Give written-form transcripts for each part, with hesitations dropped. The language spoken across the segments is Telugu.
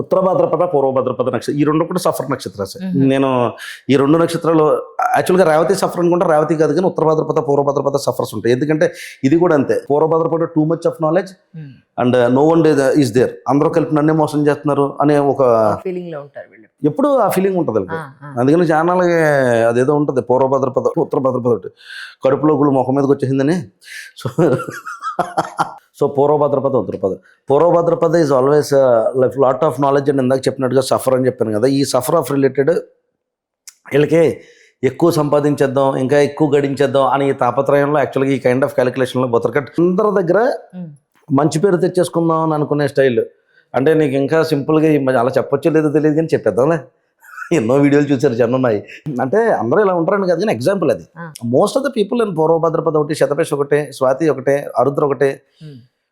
ఉత్తర భాద్రపద పూర్వ భాద్రపద నక్షత్రం ఈ రెండు కూడా సఫర్ నక్షత్రాలు. నేను ఈ రెండు నక్షత్రాలు యాక్చువల్గా రేవతి సఫర్ అనుకుంటే రేవతి కాదు, కానీ ఉత్తర భాద్రపద పూర్వ భాద్రపద సఫర్స్ ఉంటాయి. ఎందుకంటే ఇది కూడా అంతే, Purva Bhadrapada too much of knowledge and no one is there, అందరూ కలిపి నన్నే మోసం చేస్తున్నారు అనే ఒక ఫీలింగ్ లో ఉంటారు వీళ్ళు. ఎప్పుడు ఆ ఫీలింగ్ ఉంటుంది. అందుకని ఛానల్ అదేదో ఉంటుంది, పూర్వ భాద్రపద ఉత్తర భాద్రపద ఒకటి కడుపులో గుళ్ళు ముఖం మీదకి వచ్చేసిందని. సో పూర్వ Bhadrapada Uttarapada. Purva Bhadrapada is always life lot of knowledge అని ఇందాక చెప్పినట్టుగా సఫర్ అని చెప్పాను కదా. ఈ సఫర్ ఆఫ్ రిలేటెడ్ వీళ్ళకి ఎక్కువ సంపాదించేద్దాం, ఇంకా ఎక్కువ గడించేద్దాం అని ఈ తాపత్రయంలో యాక్చువల్గా ఈ కైండ్ ఆఫ్ క్యాలిక్యులేషన్లో బొతరకట్ అందరి దగ్గర మంచి పేరు తెచ్చేసుకుందాం అని అనుకునే స్టైల్. అంటే నీకు ఇంకా సింపుల్గా అలా చెప్పొచ్చో లేదో తెలియదు కానీ చెప్పేద్దాంలే, ఎన్నో వీడియోలు చూసారు జనం ఉన్నాయి అంటే అందరూ ఇలా ఉంటారని కాదు, కానీ ఎగ్జాంపుల్ అది. Most of the people and పూర్వ భాద్రపద ఒకటి, శతపేష్ ఒకటే, స్వాతి ఒకటే, ఆరుద్ర ఒకటే.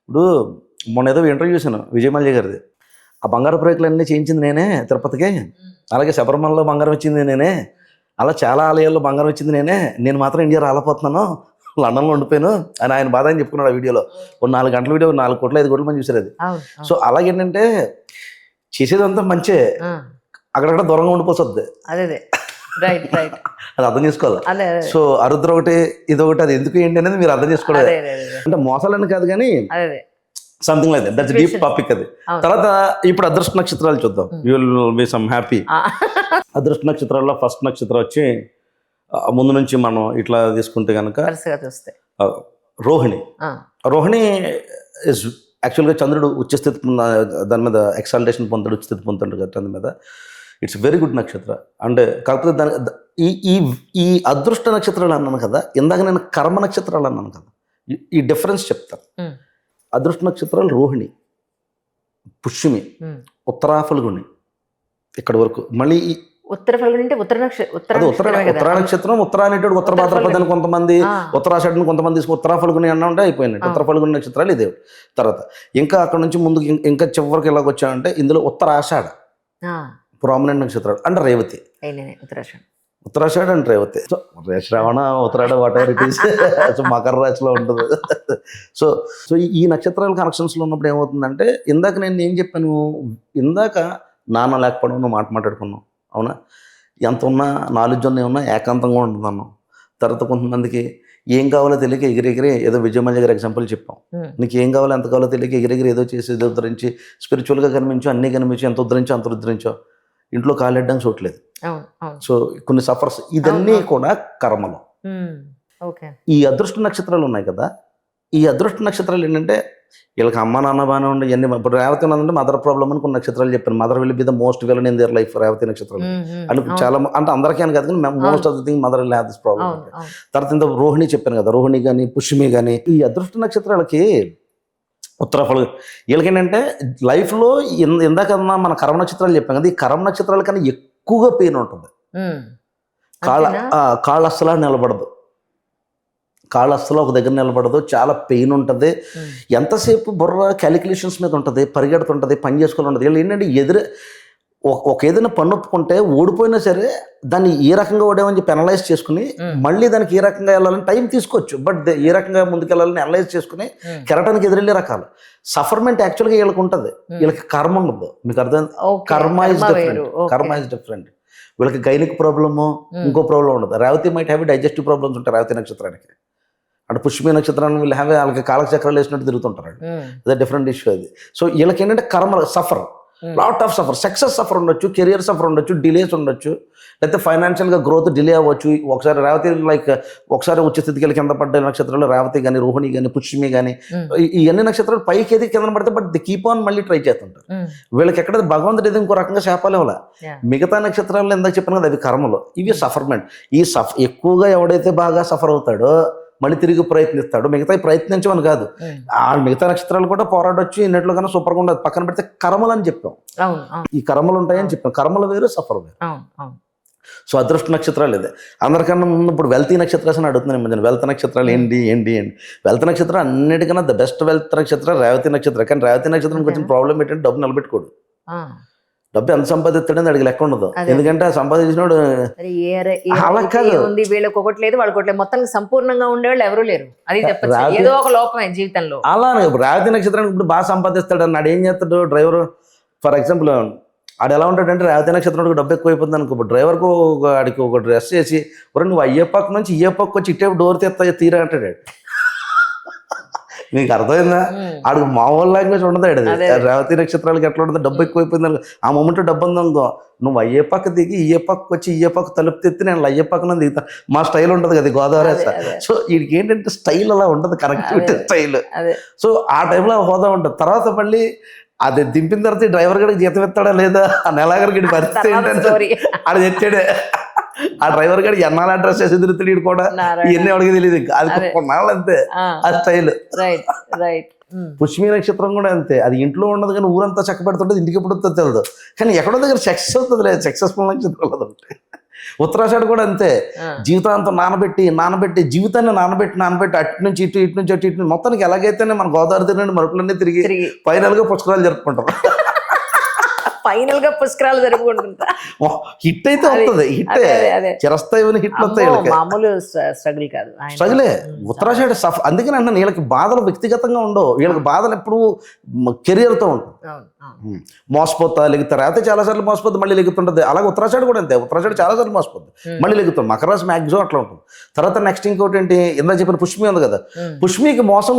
ఇప్పుడు మొన్న ఏదో ఇంటర్వ్యూ చూసాను విజయమల్య గారిది. ఆ బంగారు ప్రయోగాలన్నీ చేయించింది నేనే తిరుపతికి, అలాగే శబరిమలలో బంగారం ఇచ్చింది నేనే, అలా చాలా ఆలయాల్లో బంగారం ఇచ్చింది నేనే, నేను మాత్రం ఇండియా రాలేకపోతున్నాను, లండన్లో ఉండిపోయాను అని ఆయన బాధ అని చెప్పుకున్నాడు ఆ వీడియోలో. ఒక 4 గంటల వీడియో 4 కోట్ల 5 కోట్ల మంది చూసారు అది. సో అలాగేంటంటే చేసేదంతా మంచే, అక్కడక్కడ దూరంగా ఉండిపోతుంది. అదే అది అర్థం చేసుకోవాలి. సో అరుద్ర ఒకటి ఇది ఒకటి, అది ఎందుకు ఏంటి అనేది మీరు అర్థం చేసుకోవాలి. అంటే మోసాలని కాదు కానీ something like that's deep topic అది. తర్వాత ఇప్పుడు అదృష్ట నక్షత్రాలు చూద్దాం, you will be some happy. అదృష్ట నక్షత్రాల్లో ఫస్ట్ నక్షత్రం వచ్చి ముందు నుంచి మనం ఇట్లా తీసుకుంటే కనుక రోహిణి. రోహిణి ఇస్ యాక్చువల్గా చంద్రుడు ఉచ్చస్థితి దాని మీద ఎక్సాల్టేషన్ పొందుతాడు, ఉచ్చస్థితి పొందుతాడు కదా దాని మీద. ఇట్స్ వెరీ గుడ్ నక్షత్ర. అంటే కాకపోతే దాని ఈ అదృష్ట నక్షత్రాలు అన్నాను కదా, ఇందాక నేను కర్మ నక్షత్రాలు అన్నాను కదా, ఈ డిఫరెన్స్ చెప్తాను. అదృష్ట నక్షత్రాలు రోహిణి, పుష్యమి, ఉత్తరా ఫల్గుణి ఇక్కడి వరకు. మళ్ళీ ఉత్తర ఫల్గుణి అంటే ఉత్తర నక్షత్రం, ఉత్తర అనేటువంటి ఉత్తర భాద్రపదని కొంతమంది, ఉత్తరాషాఢని కొంతమంది తీసుకుని ఉత్తరా ఫల్గుణి అన్నా ఉంటే అయిపోయినట్టు. ఉత్తర ఫల్గుణి నక్షత్రాలు ఇదే. తర్వాత ఇంకా అక్కడ నుంచి ముందుకు ఇంకా చివరికి ఎలాగొచ్చామంటే ఇందులో ఉత్తరాషాఢ ప్రామినెంట్ నక్షత్రాలు అంటే రేవతి, ఉత్తరాషాఢ అంటే Revati. So Shravana Uttarada whatever it is, so Makara రాశిలో ఉంటుంది. సో సో ఈ నక్షత్రాల కనెక్షన్స్లో ఉన్నప్పుడు ఏమవుతుందంటే, ఇందాక నేను ఏం చెప్పాను, ఇందాక నాన్న లేకపోవడం మాట మాట్లాడుకున్నాం అవునా, ఎంత ఉన్నా నాలెడ్జ్ ఉన్నా ఏకాంతంగా ఉంటున్నాను. తర్వాత కొంతమందికి ఏం కావాలో తెలియక ఎగిరెగిరి ఏదో విజయమల్య గారి ఎగ్జాంపుల్ చెప్పాం, నీకు ఏం కావాలో ఎంత కావాలో తెలియక ఎగిరెగిరి ఏదో చేసి ఏదో ఉద్ధరించి స్పిరిచువల్గా కనిపించు, అన్నీ కనిపించి ఎంత ఉద్ధరించో అంత ఉద్ధరించో, ఇంట్లో కాలేడ్డానికి చూడలేదు. సో కొన్ని సఫర్స్ ఇదన్నీ కూడా కర్మలు. ఈ అదృష్ట నక్షత్రాలు ఉన్నాయి కదా, ఈ అదృష్ట నక్షత్రాలు ఏంటంటే వీళ్ళకి అమ్మ నాన్న బాగానే ఉండే ఇవన్నీ. ఇప్పుడు రేవతి ఉన్నదంటే మదర్ ప్రాబ్లమ్ అని కొన్ని నక్షత్రాలు చెప్పాను. Mother will be the most villain in their life, Revathi నక్షత్రాలు అని చాలా అంటే అందరికీ అని కాదు కానీ most of the thing mother will have this problem. తర్వాత ఇంత రోహిణి చెప్పాను కదా, రోహిణి కానీ పుష్యమి కానీ ఈ అదృష్ట నక్షత్రాలకి ఉత్తరాఫల వీళ్ళకి ఏంటంటే లైఫ్లో ఇందాక మన కర్మ నక్షత్రాలు చెప్పాం కదా, ఈ కర్మ నక్షత్రాల కన్నా ఎక్కువగా పెయిన్ ఉంటుంది. కాళ్ళ అస్సలా నిలబడదు, కాళ్ళు అస్సలు ఒక దగ్గర నిలబడదు, చాలా పెయిన్ ఉంటుంది. ఎంతసేపు బుర్ర క్యాలిక్యులేషన్స్ మీద ఉంటుంది, పరిగెడుతుంటుంది, పని చేసుకోవాలి ఉంటుంది. వీళ్ళు ఏంటంటే ఒక ఏదైనా పన్ను ఒప్పుకుంటే ఓడిపోయినా సరే దాన్ని ఏ రకంగా ఓడామని చెప్పి అనలైజ్ చేసుకుని మళ్ళీ దానికి ఏ రకంగా వెళ్ళాలని టైం తీసుకోవచ్చు, బట్ ఏ రకంగా ముందుకెళ్ళాలని అనలైజ్ చేసుకుని కెరటానికి ఎదురెళ్ళే రకాలు. సఫర్మెంట్ యాక్చువల్గా వీళ్ళకి ఉంటుంది, వీళ్ళకి కర్మ ఉండదు. మీకు అర్థం, కర్మ ఇస్ డిఫరెంట్. వీళ్ళకి గైనిక్ ప్రాబ్లము ఇంకో ప్రాబ్లం ఉండదు. Revathi might have digestive problems ఉంటాయి రేవతి నక్షత్రానికి. అంటే పుష్యమి నక్షత్రాన్ని వీళ్ళు హ్యావ్ వాళ్ళకి కాలక చక్రాలు వేసినట్టు తిరుగుతుంటారు, అదే డిఫరెంట్ ఇష్యూ అది. సో వీళ్ళకి ఏంటంటే కర్మ suffer, lot of suffer, success suffer ఉండొచ్చు, కెరియర్ సఫర్ ఉండొచ్చు, డిలేస్ ఉండొచ్చు, లేకపోతే ఫైనాన్షియల్గా గ్రోత్ డిలే అవ్వచ్చు. ఒకసారి రేవతి ఒకసారి ఉచ్చ స్థితికి కింద పడ్డ నక్షత్రాలు రేవతి కానీ, రోహిణి కానీ, పుష్యమి కానీ, ఈ అన్ని నక్షత్రాలు పైకి ఎదిగి కింద పడితే బట్ ది కీప్ ఆన్ మళ్ళీ ట్రై చేస్తుంటారు. వీళ్ళకి ఎక్కడ భగవంతుడు ఏదో ఇంకో రకంగా శాపాలు ఇవ్వాలి. మిగతా నక్షత్రాలు ఎందాక చెప్పిన కదా అవి కర్మలు, ఇవి సఫర్మెంట్. ఈ ఎక్కువగా ఎవడైతే బాగా సఫర్ అవుతాడో మళ్ళీ తిరిగి ప్రయత్నిస్తాడు. మిగతా ప్రయత్నించమని కాదు, ఆ మిగతా నక్షత్రాలు కూడా పోరాడొచ్చు, ఇన్నట్లు కన్నా సూపర్గా ఉండదు. పక్కన పెడితే కర్మలు అని చెప్పాం, ఈ కర్మలు ఉంటాయని చెప్పాం. కర్మలు వేరు, సఫర్ వేరు. సో అదృష్ట నక్షత్రాలు ఇదే. అందరికన్నా ముందు ఇప్పుడు వెల్తీ నక్షత్రాలు అడుగుతున్నాను, వెల్త్ నక్షత్రాలు ఏంటి. వెల్త్ నక్షత్రం అన్నిటికన్నా ద బెస్ట్ వెల్త్ నక్షత్రం రేవతి నక్షత్రం. కానీ రేవతి నక్షత్రానికి వచ్చిన ప్రాబ్లం ఏంటంటే డబ్బు నిలబెట్టుకోడు. డబ్బు ఎంత సంపాదిస్తాడని అడిగి లెక్క ఉండదు, ఎందుకంటే ఆ సంపాదించినోడు వీళ్ళకి ఒకటి లేదు వాళ్ళకి ఒకటి లేదు, మొత్తం సంపూర్ణంగా ఉండేవాళ్ళు ఎవరూ లేరు. అది ఏదో ఒక లోపమే జీవితంలో. అలా రేవతి నక్షత్రానికి ఇప్పుడు బాగా సంపాదిస్తాడు అన్నాడు, ఏం చేస్తాడు డ్రైవరు ఫర్ ఎగ్జాంపుల్ ఆడు ఎలా ఉంటాడంటే రేవతి నక్షత్రం డబ్బు ఎక్కువ అయిపోతుంది అనుకో డ్రైవర్కు ఆడికి ఒక డ్రెస్ చేసి ఒరే నువ్వు అయ్యే పక్క నుంచి ఇయ్యే పక్క వచ్చి ఇట్టే డోర్ తీరా అంటాడు. నీకు అర్థమైందా? ఆడికి మామూలు లాంగ్వేజ్ ఉండదు. రేవతి నక్షత్రాలకి ఎట్లా ఉంటుంది, డబ్బు ఎక్కువైపోయింది అనుకో, ఆ మూమెంట్ డబ్బు ఉంది అనుకో, నువ్వు అయ్యే పక్క దిగి ఇయ్యే పక్క వచ్చి ఇయ్యే పక్క తలుపు తెత్తి నేను అయ్యే పక్కన దిగుతా. మా స్టైల్ ఉంటుంది కదా గోదావరి. సో వీడికి ఏంటంటే స్టైల్ అలా ఉంటుంది, కనెక్టివిటీ స్టైల్. సో ఆ టైంలో హోదా ఉంటుంది. తర్వాత మళ్ళీ అది దింపిన తర్వాత డ్రైవర్ గడికి జీతం ఇస్తాడా లేదా ఆ నెలాగరికి పరిస్థితి ఏంటంటే ఆడు తెచ్చాడే. ఆ డ్రైవర్ గడికి ఎన్నాళ్ళు అడ్రస్ చేసి తిరుగుతాడు కూడా, ఇవన్నీ ఎవరికి తెలియదు. అది కొన్నాళ్ళు అంతే ఆ స్టైల్. పుష్మి నక్షత్రం కూడా అంతే, అది ఇంట్లో ఉండదు కానీ ఊరంతా చక్క పెడుతుంటుంది, ఇంటికి ఎప్పుడు వస్తుందో తెలియదు కానీ ఎక్కడో దగ్గర సక్సెస్ అవుతుంది లేదు, సక్సెస్ఫుల్ నక్షత్రం ఉంటుంది. ఉత్తరాషాఢ కూడా అంతే, జీవితాంతం నానబెట్టి జీవితాన్ని నానబెట్టి అటు నుంచి ఇటు మొత్తానికి ఎలాగైతేనే మన గోదావరి తిరిగి మరుపులన్నీ తిరిగి ఫైనల్గా పుష్కరాలు జరుపుకుంటాం. ఫైనల్ గా పుష్కరాలు జరుపుకుంటుంటా. హిట్ అయితే వస్తుంది, హిట్ చిరస్థాయి హిట్లు వస్తాయి. మామూలు స్ట్రగుల్ కాదు, స్ట్రగులే ఉత్తరాషాఢ సఫ్. అందుకని అంటే వీళ్ళకి బాధలు వ్యక్తిగతంగా ఉండవు, వీళ్ళకి బాధలు ఎప్పుడు కెరియర్తో ఉంటుంది. మోసపోతా లెగుతారు, అయితే చాలాసార్లు మోసపోతుంది మళ్ళీ లెగుతుంటుంది. అలాగే ఉత్తరాషాఢ కూడా అంతే, ఉత్తరాషాఢ చాలాసార్లు మోసపోతుంది మళ్ళీ లెగుతుంది. మకర రాశి మ్యాక్సిమం అట్లా ఉంటుంది. తర్వాత నెక్స్ట్ ఇంకోటి ఏంటి, ఇందా చెప్పిన పుష్మి ఉంది కదా, పుష్మికి మోసం,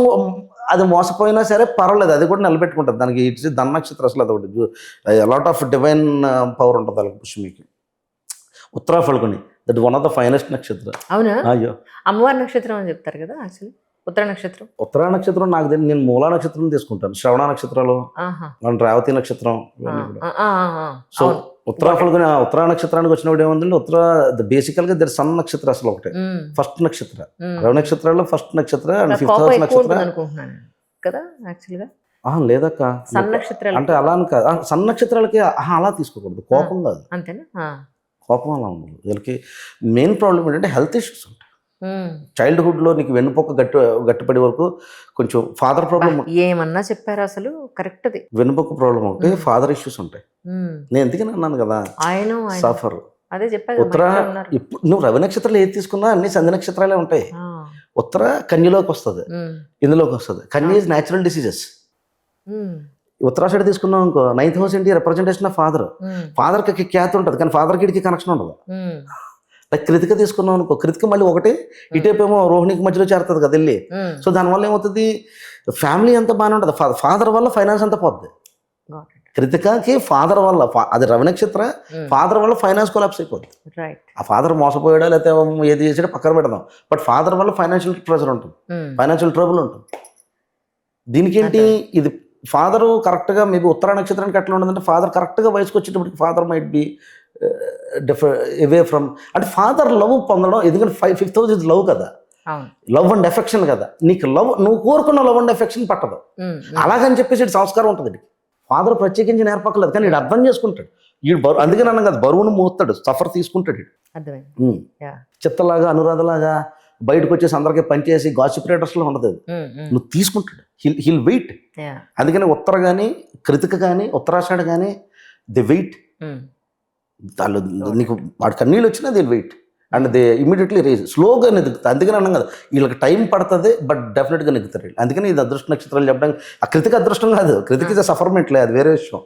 అది మోసపోయినా సరే పర్వాలేదు, అది కూడా నిలబెట్టుకుంటుంది. దానికి ఇట్స్ ధన నక్షత్రం అసలు అది ఒకటి లాట్ ఆఫ్ డివైన్ పవర్ ఉంటుంది వాళ్ళకి పుష్మికి. Uttara Phalguni that one of the finest నక్షత్రం. అవునా? అయ్యో, అమ్మవారి నక్షత్రం అని చెప్తారు కదా యాక్చువల్లీ. ఉత్తర నక్షత్రం, ఉత్తరా నక్షత్రం నాకు తెలియదు, నేను మూలా నక్షత్రం తీసుకుంటాను. శ్రవణ నక్షత్రాలు, రేవతి నక్షత్రం. సో ఉత్తరా ఫల్గుని ఉత్తరా నక్షత్రానికి వచ్చినప్పుడు ఏముందంటే, ఉత్తర బేసికల్ గా దర్ సన్ నక్షత్రం అసలు ఒకటే, ఫస్ట్ నక్షత్రం. రవి నక్షత్రాల్లో ఫస్ట్ నక్షత్రం అండ్ ఫిఫ్త్ హౌస్ నక్షత్రం కదా యాక్చువల్గా. లేదక్క, సన్ నక్షత్రాలు అంటే అలా అని కాదు, సన్ నక్షత్రాలకి అలా తీసుకోకూడదు, కోపం కాదు, అంతేనా? కోపం అలా ఉండదు. వీళ్ళకి మెయిన్ ప్రాబ్లం ఏంటంటే హెల్త్ ఇష్యూస్ ఉంటాయి. చైల్డ్హుడ్లో నీకు వెన్నుపొక్క గట్టిపడే వరకు కొంచెం ఫాదర్ ప్రాబ్లం. ఏమన్నా చెప్పారు అసలు కరెక్ట్. అది వెన్నుపొక్క ప్రాబ్లం ఒకటి, ఫాదర్ ఇష్యూస్ ఉంటాయి. నేను ఎందుకని అన్నాను కదా, సఫర్. అదే చెప్పారు. ఉత్తర ఇప్పుడు నువ్వు రవి నక్షత్రాలు ఏది తీసుకున్నా అన్ని సంధి నక్షత్రాలే ఉంటాయి. ఉత్తర కన్యలోకి వస్తుంది, ఇందులోకి వస్తుంది. కన్య ఈజ్ న్యాచురల్ డిసీజెస్. ఉత్తరాషాఢ తీసుకున్నాం అనుకో, 9th హౌస్ ఏంటి, రిప్రజెంటేషన్ ఆఫ్ ఫాదర్. ఫాదర్కి ఖ్యాతి ఉంటుంది కానీ ఫాదర్కి ఇడికి కనెక్షన్ ఉండదు. లైక్ కృతిక తీసుకున్నాం అనుకో, కృతిక మళ్ళీ ఒకటి ఇటేపు ఏమో రోహిణికి మధ్యలో చేరుతుంది కదా వెళ్ళి. సో దానివల్ల ఏమవుతుంది, ఫ్యామిలీ అంతా బాగానే ఉంటుంది, ఫాదర్ వల్ల ఫైనాన్స్ అంతా పోద్ది. కృతికకి ఫాదర్ వల్ల, అది రవి నక్షత్ర, ఫాదర్ వల్ల ఫైనాన్స్ కొలాప్స్ అయిపోద్ది. ఆ ఫాదర్ మోసపోయాడా లేకపోతే ఏది చేసాడో పక్కన పెడదాం, బట్ ఫాదర్ వల్ల ఫైనాన్షియల్ ప్రెషర్ ఉంటుంది, ఫైనాన్షియల్ ట్రబుల్ ఉంటుంది. దీనికేంటి, ఇది ఫాదరు కరెక్ట్గా మేబీ ఉత్తర నక్షత్రానికి ఎట్లా ఉండదంటే, ఫాదర్ కరెక్ట్గా వయసుకు వచ్చేటప్పటికి father might be away from, అంటే ఫాదర్ లవ్ పొందడం. ఎందుకంటే 5th హౌస్ ఇస్ లవ్ కదా, లవ్ అండ్ ఎఫెక్షన్ కదా. నీకు లవ్, నువ్వు కోరుకున్న లవ్ అండ్ ఎఫెక్షన్ పట్టదు. అలాగని చెప్పేసి ఇటు సంస్కారం ఉంటుంది. ఫాదర్ ప్రత్యేకించి నేర్పక్కలేదు కానీ వీడు అర్థం చేసుకుంటాడు. వీడు బరువు, అందుకని అన్నాం కదా, బరువును మోస్తాడు, సఫర్ తీసుకుంటాడు. చిత్తలాగా అనురాధలాగా బయటకు వచ్చేసి అందరికీ పనిచేసి గాసిప్ రైటర్స్లో ఉండదు. నువ్వు తీసుకుంటాడు, హిల్ వెయిట్. అందుకని ఉత్తర కానీ కృతిక కానీ ఉత్తరాషాఢ కానీ ది వెయిట్. వాళ్ళు నీకు వాడి కన్నీళ్ళు వచ్చినా the weight and they immediately rage, స్లోగా నెగ్గుతుంది. అందుకని అన్నాం కదా, వీళ్ళకి టైం పడుతుంది బట్ డెఫినెట్గా నెగ్గుతారు. అందుకని ఇది అదృష్ట నక్షత్రాలు చెప్పడానికి, ఆ కృతిక అదృష్టం కాదు, కృతిక సఫర్మెంట్లే, అది వేరే విషయం.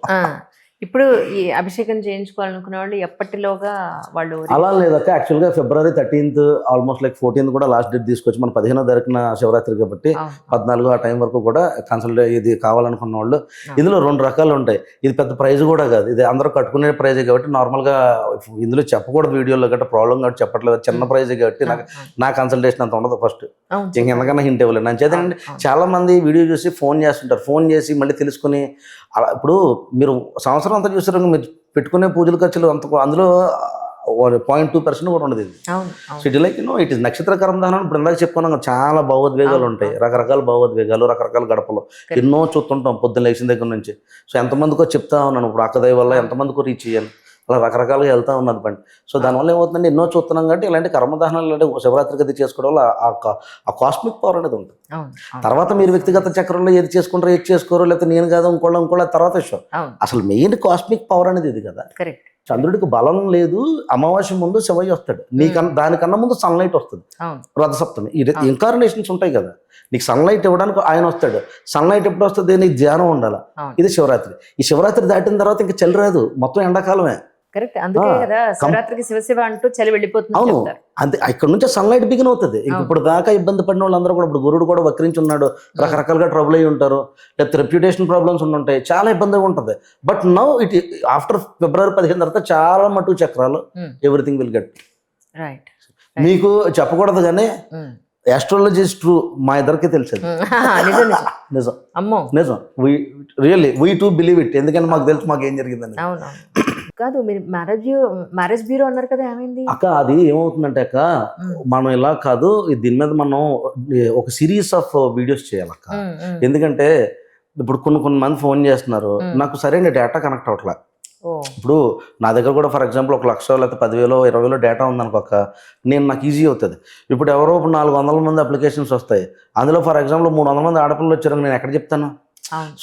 ఇప్పుడు ఈ అభిషేకం చేయించుకోవాలనుకునే వాళ్ళు ఎప్పటిలోగా వాళ్ళు? అలా లేదక్క, యాక్చువల్గా February 13th almost like 14th కూడా లాస్ట్ డేట్ తీసుకొచ్చి, మన 15వ తారీఖున శివరాత్రి కాబట్టి 14 ఆ టైం వరకు కూడా కన్సల్ట్ ఇది కావాలనుకున్న వాళ్ళు. ఇందులో 2 రకాలు ఉంటాయి. ఇది పెద్ద ప్రైజ్ కూడా కాదు, ఇది అందరూ కట్టుకునే ప్రైజే కాబట్టి నార్మల్గా ఇందులో చెప్పకూడదు వీడియోలో గట్రా, ప్రాబ్లం కాబట్టి చెప్పట్లేదు, చిన్న ప్రైజే కాబట్టి నా కన్సల్టేషన్ అంత ఉండదు. ఫస్ట్ ఇంకెంతకన్నా హింట్ ఇవ్వలేదు. నేను చేద్దానండి, చాలా మంది వీడియో చూసి ఫోన్ చేస్తుంటారు, ఫోన్ చేసి మళ్ళీ తెలుసుకుని అలా. ఇప్పుడు మీరు సంవత్సరం అంతా చూసారు, మీరు పెట్టుకునే పూజల ఖర్చులు అంత, అందులో 0.2% కూడా ఉండదు ఇది. So it like it is నక్షత్ర కర్మదానం. ఇప్పుడు ఇందాక చెప్పుకున్నాం, చాలా భావోద్వేగాలు ఉంటాయి, రకరకాల భావోద్వేగాలు, రకరకాల గడపలు ఎన్నో చూస్తుంటాం పొద్దున్న లేచిన దగ్గర నుంచి. సో ఎంతమందికో చెప్తా ఉన్నాను, ఇప్పుడు అక్కదయ వల్ల ఎంతమందికో రీచ్ చేయాలి, అలా రకరకాలుగా వెళ్తూ ఉన్నది బండి. సో దానివల్ల ఏమవుతుందంటే, ఎన్నో చూస్తున్నాం కాబట్టి ఇలాంటి కర్మదానాలు అంటే శివరాత్రి గది చేసుకోవడం వల్ల ఆ కాస్మిక్ పవర్ అనేది ఉంటుంది. తర్వాత మీరు వ్యక్తిగత చక్రంలో ఏది చేసుకుంటారో ఏది చేసుకోరో, లేకపోతే నేను కాదు ఇంకోళ్ళ తర్వాత విషయం. అసలు మెయిన్ కాస్మిక్ పవర్ అనేది ఇది కదా. చంద్రుడికి బలం లేదు, అమావాస్య ముందు శివయ్య వస్తాడు, దానికన్నా ముందు సన్లైట్ వస్తుంది అవును రథసప్తమి. ఈ ఇంకార్నేషన్స్ ఉంటాయి కదా, నీకు సన్లైట్ ఇవ్వడానికి ఆయన వస్తాడు. సన్లైట్ ఎప్పుడు వస్తుంది, నీకు ధ్యానం ఉండాలి. అవును. ఇది శివరాత్రి. ఈ శివరాత్రి దాటిన తర్వాత ఇంకా చలి రాదు, మొత్తం ఎండాకాలమే. కరెక్ట్, అందుకే కదా శివరాత్రికి శివశివ అంటూ చలి వెళ్ళిపోతుంది అవును, చెప్తారు. అంతే. ఇక్కడ నుంచి సన్లైట్ బిగిన్ అవుతుంది. ఇంక ఇప్పుడు దాకా ఇబ్బంది పడిన వాళ్ళందరూ కూడా, ఇప్పుడు గురుడు కూడా వక్రించి ఉన్నాడు, రకరకాలుగా ట్రబుల్ అయ్యి ఉంటారు, లేకపోతే రెప్యుటేషన్ ప్రాబ్లమ్స్ ఉంటాయి, చాలా ఇబ్బందిగా ఉంటుంది. బట్ నౌ ఇట్ ఆఫ్టర్ ఫిబ్రవరి 15 తర్వాత చాలా మటుకు చక్రాలు ఎవ్రీథింగ్ విల్ గెట్. రైట్, మీకు చెప్పకూడదు కానీ ఆస్ట్రాలజీ ఇస్ ట్రూ, మా ఇద్దరికి తెలిసేది. నిజం నిజం నిజం, అమ్మో నిజం. Really we to believe it, ఎందుకంటే మాకు తెలుసు మాకు ఏం జరిగిందని. అవును. కాదు, మీరు మ్యారేజ్ బ్యూరో అన్నారు కదా, ఏమైంది అక్క? అది ఏమవుతుందంటే అక్క, మనం ఇలా కాదు, దీని మీద మనం ఒక సిరీస్ ఆఫ్ వీడియోస్ చేయాలక్క. ఎందుకంటే ఇప్పుడు కొన్ని మంది ఫోన్ చేస్తున్నారు, నాకు సరైన డేటా కనెక్ట్ అవ్వట్లే. ఇప్పుడు నా దగ్గర కూడా ఫర్ ఎగ్జాంపుల్ 1,00,000 లేకపోతే 10,000 20,000 డేటా ఉందనుకోక, నాకు ఈజీ అవుతుంది. ఇప్పుడు ఎవరో 400 మంది అప్లికేషన్స్ వస్తాయి, అందులో ఫర్ ఎగ్జాంపుల్ 300 మంది ఆడపిల్లలు వచ్చారని నేను ఎక్కడ చెప్తాను?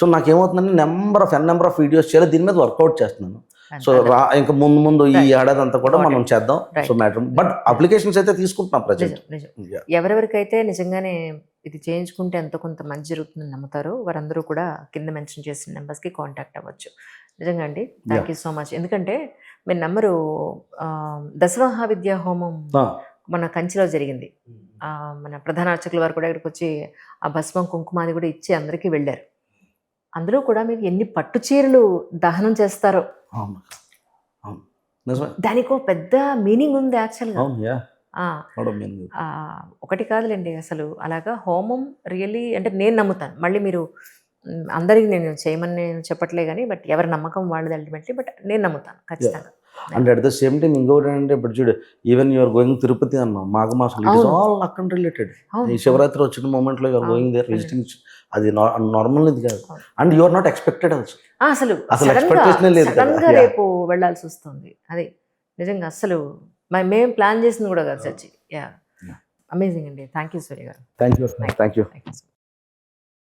సో నాకేమవుతుందంటే నెంబర్ ఆఫ్ వీడియోస్ చేయాలి, దీని మీద వర్కౌట్ చేస్తున్నాను. సో ఇంకా ముందు ఈ ఏడాది అంతా కూడా మనం చేద్దాం. సో మ్యాటర్, బట్ అప్లికేషన్స్ అయితే తీసుకుంటున్నాం ప్రజెంట్. ఎవరెవరికైతే నిజంగానే ఇది చేయించుకుంటే ఎంతో కొంత మంచి జరుగుతుందని నమ్ముతారో వారందరూ కూడా కింద మెన్షన్ చేసిన నెంబర్స్కి కాంటాక్ట్ అవ్వచ్చు. నిజంగా అండి, థ్యాంక్ యూ సో మచ్. ఎందుకంటే మీ నెంబరు దశమహావిద్యా హోమం మన కంచిలో జరిగింది. మన ప్రధాన అర్చకుల వారు కూడా ఇక్కడికి వచ్చి ఆ భస్మం కుంకుమాది కూడా ఇచ్చి అందరికీ వెళ్ళారు. అందులో కూడా మీరు ఎన్ని పట్టు చీరలు దహనం చేస్తారో దానికో పెద్ద మీనింగ్ ఉంది యాక్చువల్గా. ఒకటి కాదులేండి, అసలు అలాగా హోమం రియల్లీ అంటే నేను నమ్ముతాను. మళ్ళీ మీరు అందరికి నేను చేయమని నేను చెప్పట్లే కానీ, బట్ ఎవరి నమ్మకం వాళ్ళది అల్టిమేట్లీ, బట్ నేను నమ్ముతాను ఖచ్చితంగా. And at the same time ఇంకొకటి అంటే, ఇప్పుడు చూడు, ఈవెన్ యూఆర్ గోయింగ్ తిరుపతి అన్నాం, మాఘమాసం, ఇట్ ఇస్ ఆల్ అక్కడ రిలేటెడ్. ఈ శివరాత్రి వచ్చిన మూమెంట్లో యూఆర్ గోయింగ్ దేర్ విజిటింగ్, అది నార్మల్ ఇది కాదు. And you are not expected also. అసలు ఎక్స్పెక్టేషన్ లేదు కదా, రేపు వెళ్ళాల్సి వస్తుంది. అది నిజంగా అసలు మేము ప్లాన్ చేసింది కూడా కాదు సచ్చి. యా, అమేజింగ్ అండి. థ్యాంక్ యూ సూర్య గారు. Thank you.